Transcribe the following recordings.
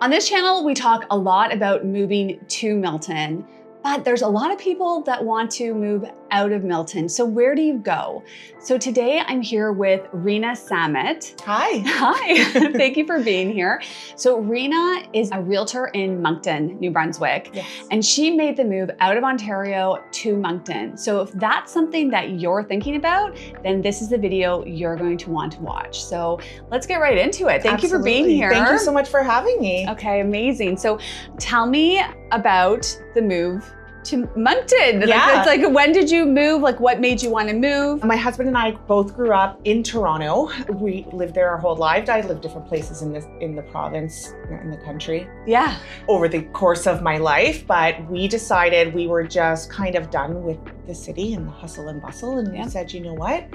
On this channel, we talk a lot about moving to Moncton, but there's a lot of people that want to move out of Moncton. So where do you go? So today I'm here with Rena Sammut. Hi. Hi, thank you for being here. So Rena is a realtor in Moncton, New Brunswick, Yes. and she made the move out of Ontario to Moncton. So if that's something that you're thinking about, then this is the video you're going to want to watch. So let's get right into it. Thank you for being here. Thank you so much for having me. Okay, amazing. So tell me about the move to Moncton. Yeah. It's like, when did you move? Like, what made you want to move? My husband and I both grew up in Toronto. We lived there our whole lives. I lived different places in the province, in the country, Yeah. over the course of my life. But we decided we were just kind of done with the city and the hustle and bustle. And we said, you know what?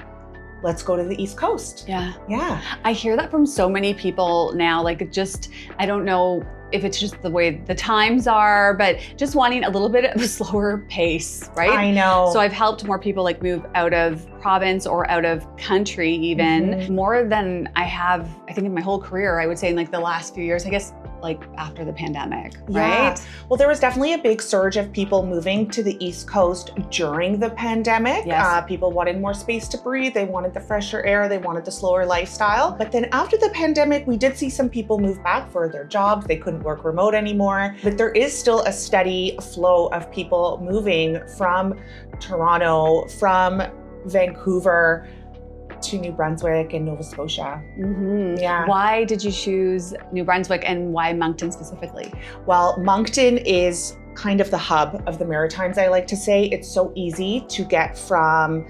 Let's go to the East Coast. Yeah. Yeah. I hear that from so many people now. Like, it just, I don't know if it's just the way the times are, but just wanting a little bit of a slower pace, right? I know. So I've helped more people like move out of province or out of country even more than I have, I think in my whole career, I would say in like the last few years, I guess like after the pandemic, right? Well, there was definitely a big surge of people moving to the East Coast during the pandemic. Yes. People wanted more space to breathe. They wanted the fresher air. They wanted the slower lifestyle. But then after the pandemic, we did see some people move back for their jobs. They couldn't work remote anymore. But there is still a steady flow of people moving from Toronto, from Vancouver, to New Brunswick and Nova Scotia. Yeah. Why did you choose New Brunswick and why Moncton specifically? Well, Moncton is kind of the hub of the Maritimes, I like to say. It's so easy to get from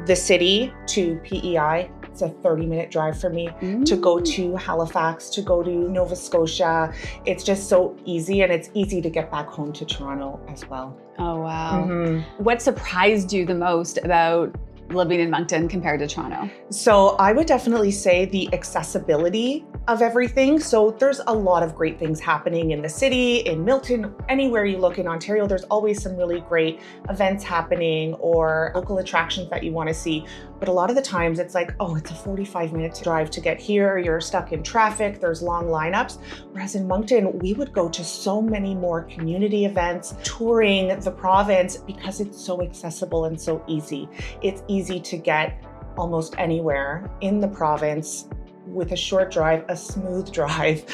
the city to PEI. It's a 30-minute drive for me to go to Halifax, to go to Nova Scotia. It's just so easy, and it's easy to get back home to Toronto as well. Oh, wow. What surprised you the most about living in Moncton compared to Toronto? So I would definitely say the accessibility of everything. So there's a lot of great things happening in the city, in Moncton, anywhere you look in Ontario, there's always some really great events happening or local attractions that you want to see. But a lot of the times it's like, oh, it's a 45-minute drive to get here. You're stuck in traffic. There's long lineups. Whereas in Moncton, we would go to so many more community events, touring the province because it's so accessible and so easy. It's easy to get almost anywhere in the province with a short drive, a smooth drive,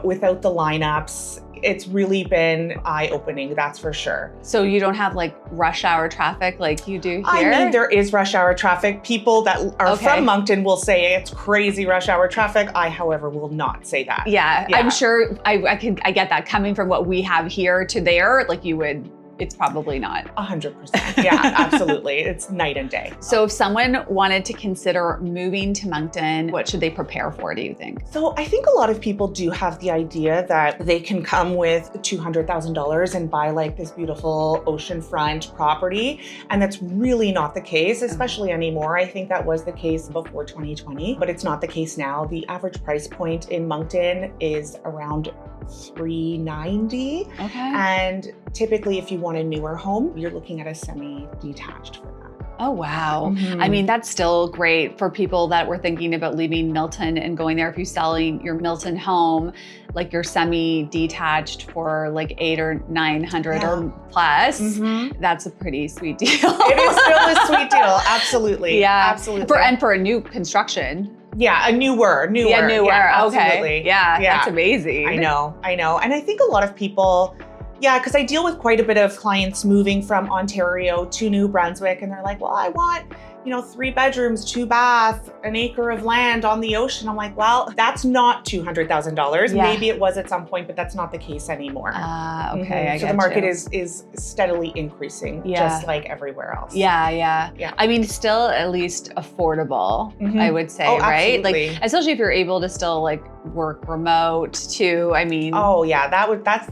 without the lineups. It's really been eye-opening, that's for sure. So you don't have like rush hour traffic like you do here? I mean, there is rush hour traffic. People that are from Moncton will say it's crazy rush hour traffic. I, however, will not say that. Yeah. I'm sure I get that coming from what we have here to there, like you would. It's probably not. 100%. Yeah, absolutely. It's night and day. So if someone wanted to consider moving to Moncton, what should they prepare for, do you think? So I think a lot of people do have the idea that they can come with $200,000 and buy like this beautiful oceanfront property. And that's really not the case, especially anymore. I think that was the case before 2020, but it's not the case now. The average price point in Moncton is around $390. Okay. And typically if you want a newer home, you're looking at a semi-detached for that. Oh, wow. I mean, that's still great for people that were thinking about leaving Moncton and going there. If you're selling your Moncton home, like your semi-detached for like 800 or 900 or plus, that's a pretty sweet deal. It is still a sweet deal. Absolutely. Yeah. Absolutely. And for a new construction. Yeah, a newer. Yeah, newer. Yeah, okay. absolutely. Yeah, that's amazing. I know. And I think a lot of people, because I deal with quite a bit of clients moving from Ontario to New Brunswick, and they're like, well, I want, 3 bedrooms, 2 baths, an acre of land on the ocean. I'm like, well, that's not $200,000. Maybe it was at some point, but that's not the case anymore. Okay, I So the market is steadily increasing, just like everywhere else. Yeah. I mean, still at least affordable, I would say, right? Absolutely. Like, especially if you're able to still like work remote too. I mean. Oh yeah, that's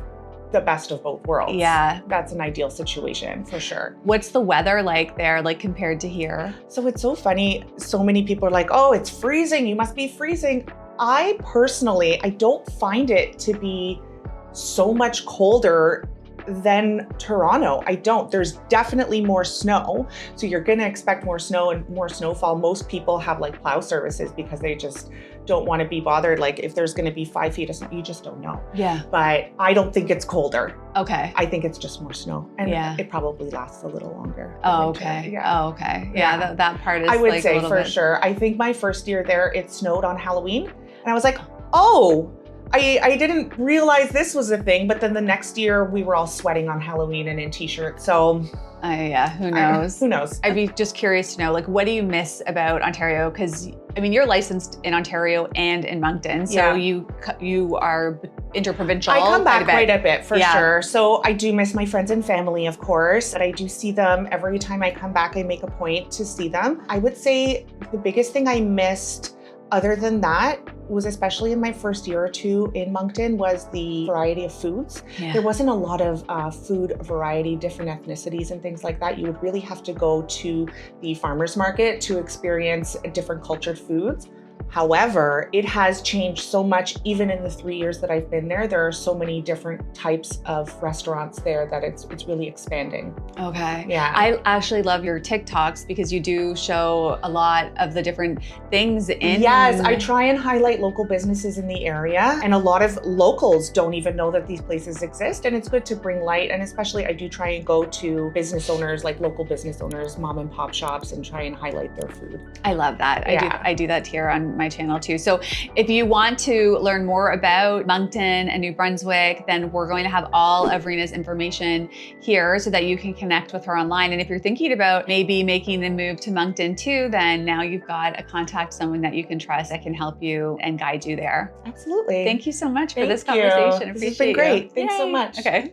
the best of both worlds. Yeah. That's an ideal situation for sure. What's the weather like there, like compared to here? So it's so funny. So many people are like, oh, it's freezing. You must be freezing. I personally don't find it to be so much colder than Toronto. I don't. There's definitely more snow. So you're going to expect more snow and more snowfall. Most people have like plow services because they just don't want to be bothered. Like if there's going to be 5 feet of snow, you just don't know. Yeah. But I don't think it's colder. Okay. I think it's just more snow, and Yeah. it probably lasts a little longer. Oh, winter. okay. Yeah. Oh, okay. Yeah, Yeah. that part is I would like a say little for bit. sure. I think my first year there, it snowed on Halloween, and I was like, oh, I didn't realize this was a thing. But then the next year we were all sweating on Halloween and in t-shirts. So Yeah, who knows? who knows? I'd be just curious to know, like, what do you miss about Ontario? Because I mean, you're licensed in Ontario and in Moncton, so Yeah. you are interprovincial. I come back quite quite a bit for Yeah. sure. So I do miss my friends and family, of course, but I do see them every time I come back. I make a point to see them. I would say the biggest thing I missed other than that was, especially in my first year or two in Moncton, was the variety of foods. Yeah. There wasn't a lot of food variety, different ethnicities and things like that. You would really have to go to the farmer's market to experience different cultured foods. However, it has changed so much. Even in the 3 years that I've been there, there are so many different types of restaurants there that it's really expanding. Okay. Yeah. I actually love your TikToks because you do show a lot of the different things in. Yes, I try and highlight local businesses in the area, and a lot of locals don't even know that these places exist, and it's good to bring light. And especially I do try and go to business owners, like local business owners, mom and pop shops, and try and highlight their food. I love that. Yeah. I do that here on my channel too. So if you want to learn more about Moncton and New Brunswick, then we're going to have all of Rena's information here so that you can connect with her online. And if you're thinking about maybe making the move to Moncton too, then now you've got a contact, someone that you can trust that can help you and guide you there. Absolutely. Thank you so much for Thank this you. conversation. This has been great. Thanks so Yay. much. Okay.